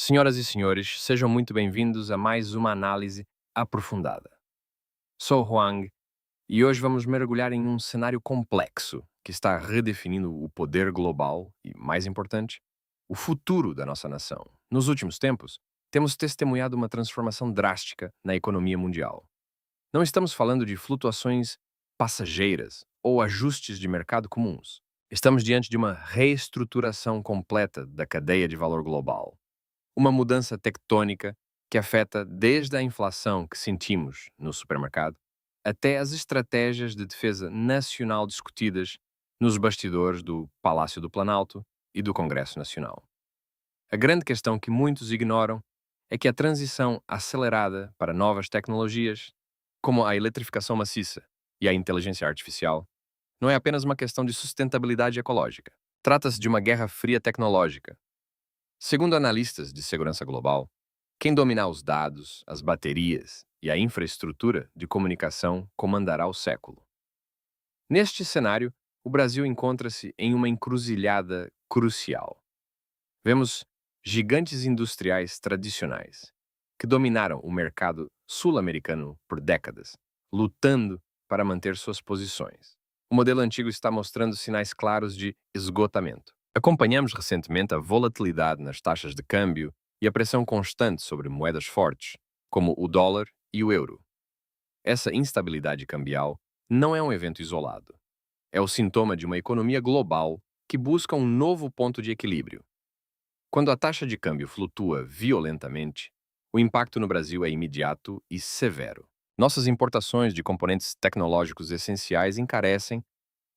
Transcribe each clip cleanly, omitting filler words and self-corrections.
Senhoras e senhores, sejam muito bem-vindos a mais uma análise aprofundada. Sou Huang e hoje vamos mergulhar em um cenário complexo que está redefinindo o poder global e, mais importante, o futuro da nossa nação. Nos últimos tempos, temos testemunhado uma transformação drástica na economia mundial. Não estamos falando de flutuações passageiras ou ajustes de mercado comuns. Estamos diante de uma reestruturação completa da cadeia de valor global. Uma mudança tectônica que afeta desde a inflação que sentimos no supermercado até as estratégias de defesa nacional discutidas nos bastidores do Palácio do Planalto e do Congresso Nacional. A grande questão que muitos ignoram é que a transição acelerada para novas tecnologias, como a eletrificação maciça e a inteligência artificial, não é apenas uma questão de sustentabilidade ecológica. Trata-se de uma guerra fria tecnológica. Segundo analistas de segurança global, quem dominar os dados, as baterias e a infraestrutura de comunicação comandará o século. Neste cenário, o Brasil encontra-se em uma encruzilhada crucial. Vemos gigantes industriais tradicionais, que dominaram o mercado sul-americano por décadas, lutando para manter suas posições. O modelo antigo está mostrando sinais claros de esgotamento. Acompanhamos recentemente a volatilidade nas taxas de câmbio e a pressão constante sobre moedas fortes, como o dólar e o euro. Essa instabilidade cambial não é um evento isolado. É o sintoma de uma economia global que busca um novo ponto de equilíbrio. Quando a taxa de câmbio flutua violentamente, o impacto no Brasil é imediato e severo. Nossas importações de componentes tecnológicos essenciais encarecem,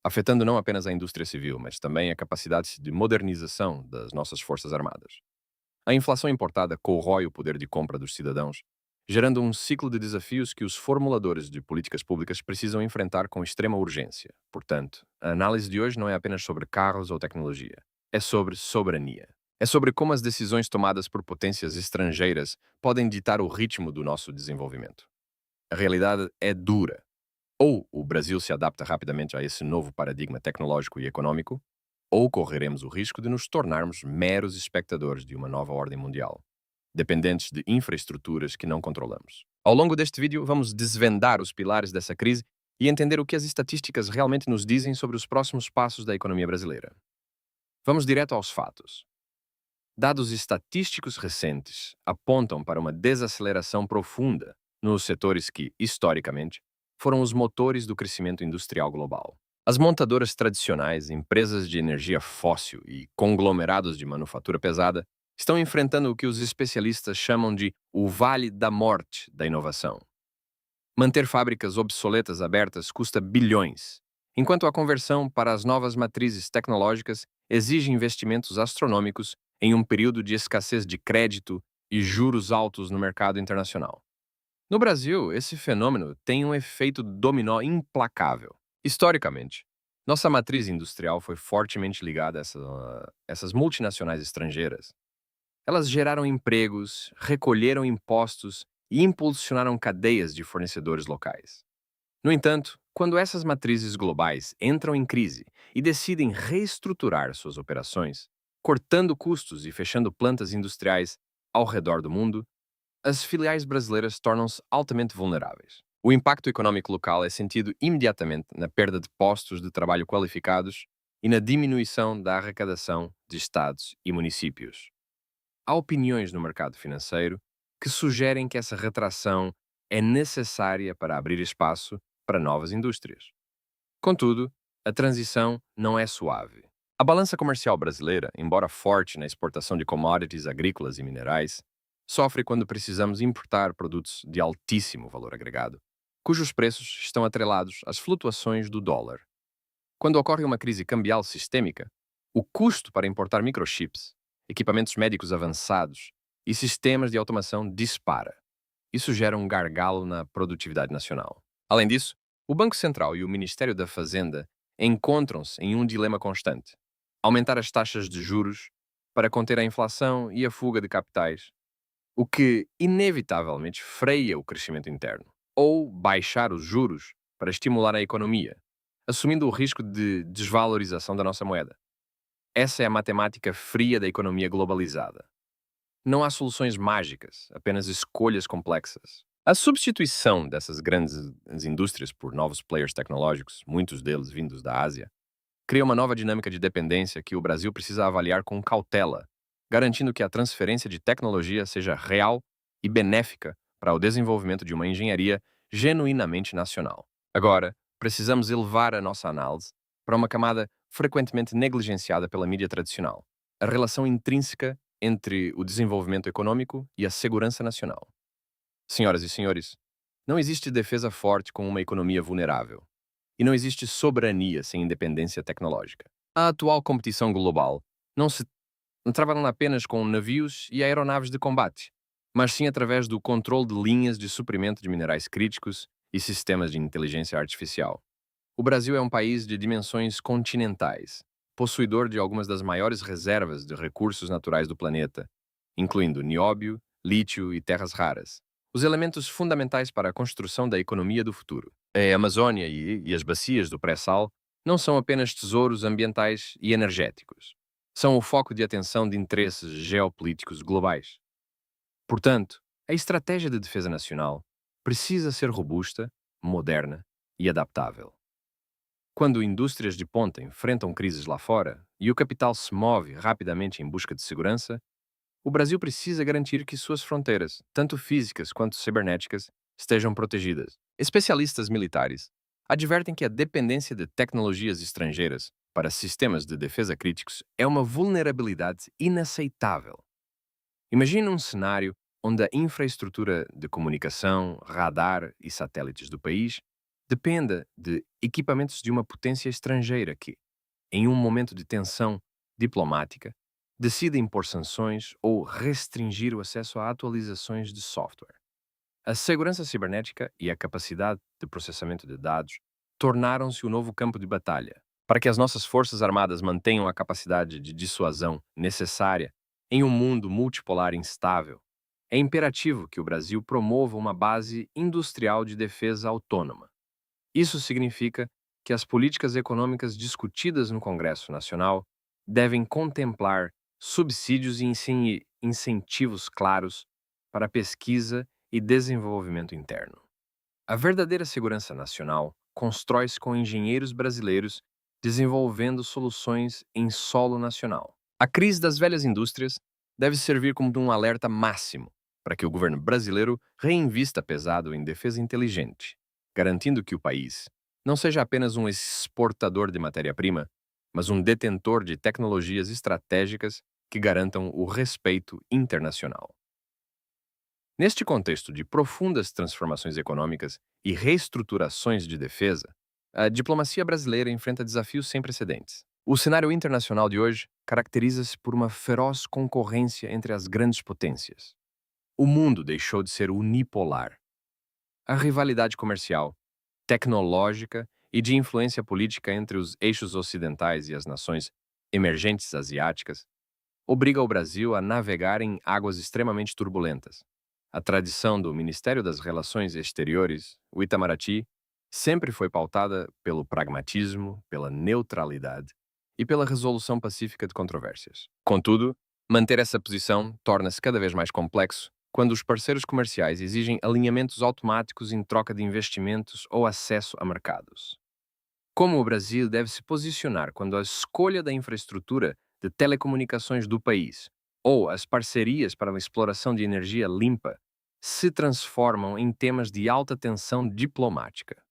afetando não apenas a indústria civil, mas também a capacidade de modernização das nossas forças armadas. A inflação importada corrói o poder de compra dos cidadãos, gerando um ciclo de desafios que os formuladores de políticas públicas precisam enfrentar com extrema urgência. Portanto, a análise de hoje não é apenas sobre carros ou tecnologia, é sobre soberania. É sobre como as decisões tomadas por potências estrangeiras podem ditar o ritmo do nosso desenvolvimento. A realidade é dura. Ou o Brasil se adapta rapidamente a esse novo paradigma tecnológico e econômico, ou correremos o risco de nos tornarmos meros espectadores de uma nova ordem mundial, dependentes de infraestruturas que não controlamos. Ao longo deste vídeo, vamos desvendar os pilares dessa crise e entender o que as estatísticas realmente nos dizem sobre os próximos passos da economia brasileira. Vamos direto aos fatos. Dados estatísticos recentes apontam para uma desaceleração profunda nos setores que, historicamente, foram os motores do crescimento industrial global. As montadoras tradicionais, empresas de energia fóssil e conglomerados de manufatura pesada estão enfrentando o que os especialistas chamam de o vale da morte da inovação. Manter fábricas obsoletas abertas custa bilhões, enquanto a conversão para as novas matrizes tecnológicas exige investimentos astronômicos em um período de escassez de crédito e juros altos no mercado internacional. No Brasil, esse fenômeno tem um efeito dominó implacável. Historicamente, nossa matriz industrial foi fortemente ligada a essas multinacionais estrangeiras. Elas geraram empregos, recolheram impostos e impulsionaram cadeias de fornecedores locais. No entanto, quando essas matrizes globais entram em crise e decidem reestruturar suas operações, cortando custos e fechando plantas industriais ao redor do mundo, as filiais brasileiras tornam-se altamente vulneráveis. O impacto econômico local é sentido imediatamente na perda de postos de trabalho qualificados e na diminuição da arrecadação de estados e municípios. Há opiniões no mercado financeiro que sugerem que essa retração é necessária para abrir espaço para novas indústrias. Contudo, a transição não é suave. A balança comercial brasileira, embora forte na exportação de commodities agrícolas e minerais, sofre quando precisamos importar produtos de altíssimo valor agregado, cujos preços estão atrelados às flutuações do dólar. Quando ocorre uma crise cambial sistêmica, o custo para importar microchips, equipamentos médicos avançados e sistemas de automação dispara. Isso gera um gargalo na produtividade nacional. Além disso, o Banco Central e o Ministério da Fazenda encontram-se em um dilema constante: aumentar as taxas de juros para conter a inflação e a fuga de capitais, o que inevitavelmente freia o crescimento interno, ou baixar os juros para estimular a economia, assumindo o risco de desvalorização da nossa moeda. Essa é a matemática fria da economia globalizada. Não há soluções mágicas, apenas escolhas complexas. A substituição dessas grandes indústrias por novos players tecnológicos, muitos deles vindos da Ásia, cria uma nova dinâmica de dependência que o Brasil precisa avaliar com cautela, garantindo que a transferência de tecnologia seja real e benéfica para o desenvolvimento de uma engenharia genuinamente nacional. Agora, precisamos elevar a nossa análise para uma camada frequentemente negligenciada pela mídia tradicional: a relação intrínseca entre o desenvolvimento econômico e a segurança nacional. Senhoras e senhores, não existe defesa forte com uma economia vulnerável. E não existe soberania sem independência tecnológica. A atual competição global não se trabalha apenas com navios e aeronaves de combate, mas sim através do controle de linhas de suprimento de minerais críticos e sistemas de inteligência artificial. O Brasil é um país de dimensões continentais, possuidor de algumas das maiores reservas de recursos naturais do planeta, incluindo nióbio, lítio e terras raras, os elementos fundamentais para a construção da economia do futuro. A Amazônia e as bacias do pré-sal não são apenas tesouros ambientais e energéticos. São o foco de atenção de interesses geopolíticos globais. Portanto, a estratégia de defesa nacional precisa ser robusta, moderna e adaptável. Quando indústrias de ponta enfrentam crises lá fora e o capital se move rapidamente em busca de segurança, o Brasil precisa garantir que suas fronteiras, tanto físicas quanto cibernéticas, estejam protegidas. Especialistas militares advertem que a dependência de tecnologias estrangeiras para sistemas de defesa críticos é uma vulnerabilidade inaceitável. Imagine um cenário onde a infraestrutura de comunicação, radar e satélites do país dependa de equipamentos de uma potência estrangeira que, em um momento de tensão diplomática, decide impor sanções ou restringir o acesso a atualizações de software. A segurança cibernética e a capacidade de processamento de dados tornaram-se o novo campo de batalha. Para que as nossas forças armadas mantenham a capacidade de dissuasão necessária em um mundo multipolar instável, é imperativo que o Brasil promova uma base industrial de defesa autônoma. Isso significa que as políticas econômicas discutidas no Congresso Nacional devem contemplar subsídios e incentivos claros para pesquisa e desenvolvimento interno. A verdadeira segurança nacional constrói-se com engenheiros brasileiros desenvolvendo soluções em solo nacional. A crise das velhas indústrias deve servir como um alerta máximo para que o governo brasileiro reinvista pesado em defesa inteligente, garantindo que o país não seja apenas um exportador de matéria-prima, mas um detentor de tecnologias estratégicas que garantam o respeito internacional. Neste contexto de profundas transformações econômicas e reestruturações de defesa, a diplomacia brasileira enfrenta desafios sem precedentes. O cenário internacional de hoje caracteriza-se por uma feroz concorrência entre as grandes potências. O mundo deixou de ser unipolar. A rivalidade comercial, tecnológica e de influência política entre os eixos ocidentais e as nações emergentes asiáticas obriga o Brasil a navegar em águas extremamente turbulentas. A tradição do Ministério das Relações Exteriores, o Itamaraty, sempre foi pautada pelo pragmatismo, pela neutralidade e pela resolução pacífica de controvérsias. Contudo, manter essa posição torna-se cada vez mais complexo quando os parceiros comerciais exigem alinhamentos automáticos em troca de investimentos ou acesso a mercados. Como o Brasil deve se posicionar quando a escolha da infraestrutura de telecomunicações do país ou as parcerias para a exploração de energia limpa se transformam em temas de alta tensão diplomática?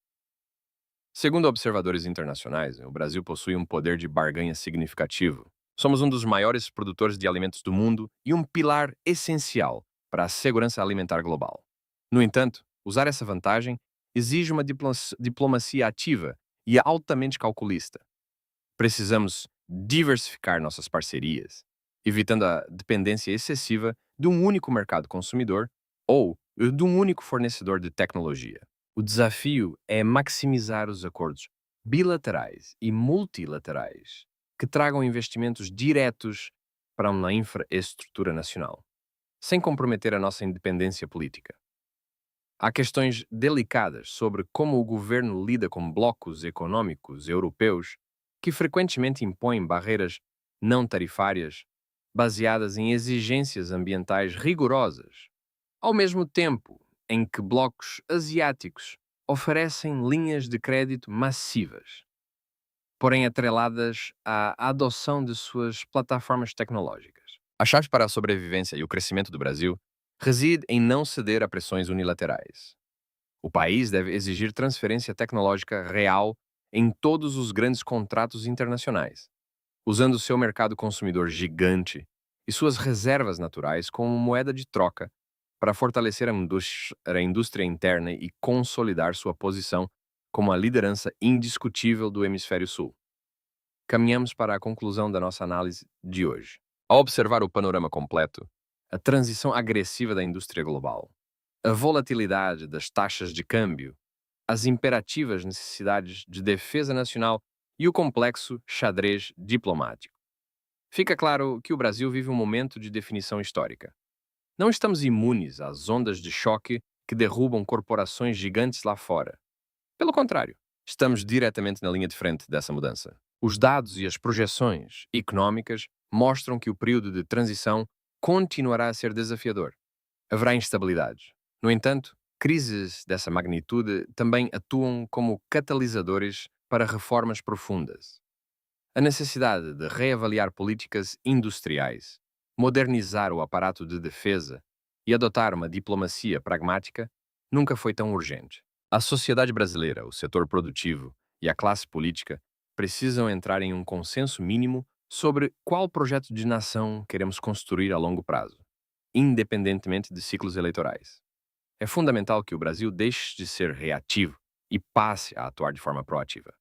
Segundo observadores internacionais, o Brasil possui um poder de barganha significativo. Somos um dos maiores produtores de alimentos do mundo e um pilar essencial para a segurança alimentar global. No entanto, usar essa vantagem exige uma diplomacia ativa e altamente calculista. Precisamos diversificar nossas parcerias, evitando a dependência excessiva de um único mercado consumidor ou de um único fornecedor de tecnologia. O desafio é maximizar os acordos bilaterais e multilaterais que tragam investimentos diretos para uma infraestrutura nacional, sem comprometer a nossa independência política. Há questões delicadas sobre como o governo lida com blocos econômicos europeus que frequentemente impõem barreiras não tarifárias baseadas em exigências ambientais rigorosas, ao mesmo tempo em que blocos asiáticos oferecem linhas de crédito massivas, porém atreladas à adoção de suas plataformas tecnológicas. A chave para a sobrevivência e o crescimento do Brasil reside em não ceder a pressões unilaterais. O país deve exigir transferência tecnológica real em todos os grandes contratos internacionais, usando seu mercado consumidor gigante e suas reservas naturais como moeda de troca para fortalecer a indústria interna e consolidar sua posição como a liderança indiscutível do Hemisfério Sul. Caminhamos para a conclusão da nossa análise de hoje. Ao observar o panorama completo, a transição agressiva da indústria global, a volatilidade das taxas de câmbio, as imperativas necessidades de defesa nacional e o complexo xadrez diplomático, fica claro que o Brasil vive um momento de definição histórica. Não estamos imunes às ondas de choque que derrubam corporações gigantes lá fora. Pelo contrário, estamos diretamente na linha de frente dessa mudança. Os dados e as projeções econômicas mostram que o período de transição continuará a ser desafiador. Haverá instabilidades. No entanto, crises dessa magnitude também atuam como catalisadores para reformas profundas. A necessidade de reavaliar políticas industriais, modernizar o aparato de defesa e adotar uma diplomacia pragmática nunca foi tão urgente. A sociedade brasileira, o setor produtivo e a classe política precisam entrar em um consenso mínimo sobre qual projeto de nação queremos construir a longo prazo, independentemente de ciclos eleitorais. É fundamental que o Brasil deixe de ser reativo e passe a atuar de forma proativa.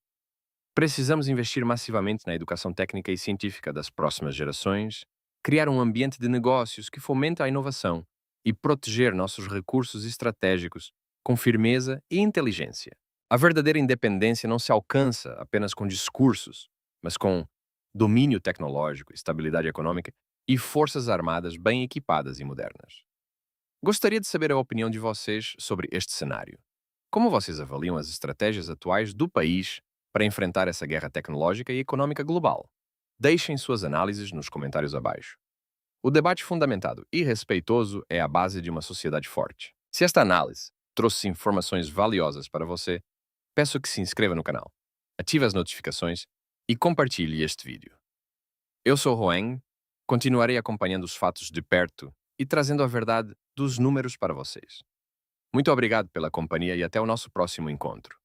Precisamos investir massivamente na educação técnica e científica das próximas gerações, criar um ambiente de negócios que fomente a inovação e proteger nossos recursos estratégicos com firmeza e inteligência. A verdadeira independência não se alcança apenas com discursos, mas com domínio tecnológico, estabilidade econômica e forças armadas bem equipadas e modernas. Gostaria de saber a opinião de vocês sobre este cenário. Como vocês avaliam as estratégias atuais do país para enfrentar essa guerra tecnológica e econômica global? Deixem suas análises nos comentários abaixo. O debate fundamentado e respeitoso é a base de uma sociedade forte. Se esta análise trouxe informações valiosas para você, peço que se inscreva no canal, ative as notificações e compartilhe este vídeo. Eu sou Hoang, continuarei acompanhando os fatos de perto e trazendo a verdade dos números para vocês. Muito obrigado pela companhia e até o nosso próximo encontro.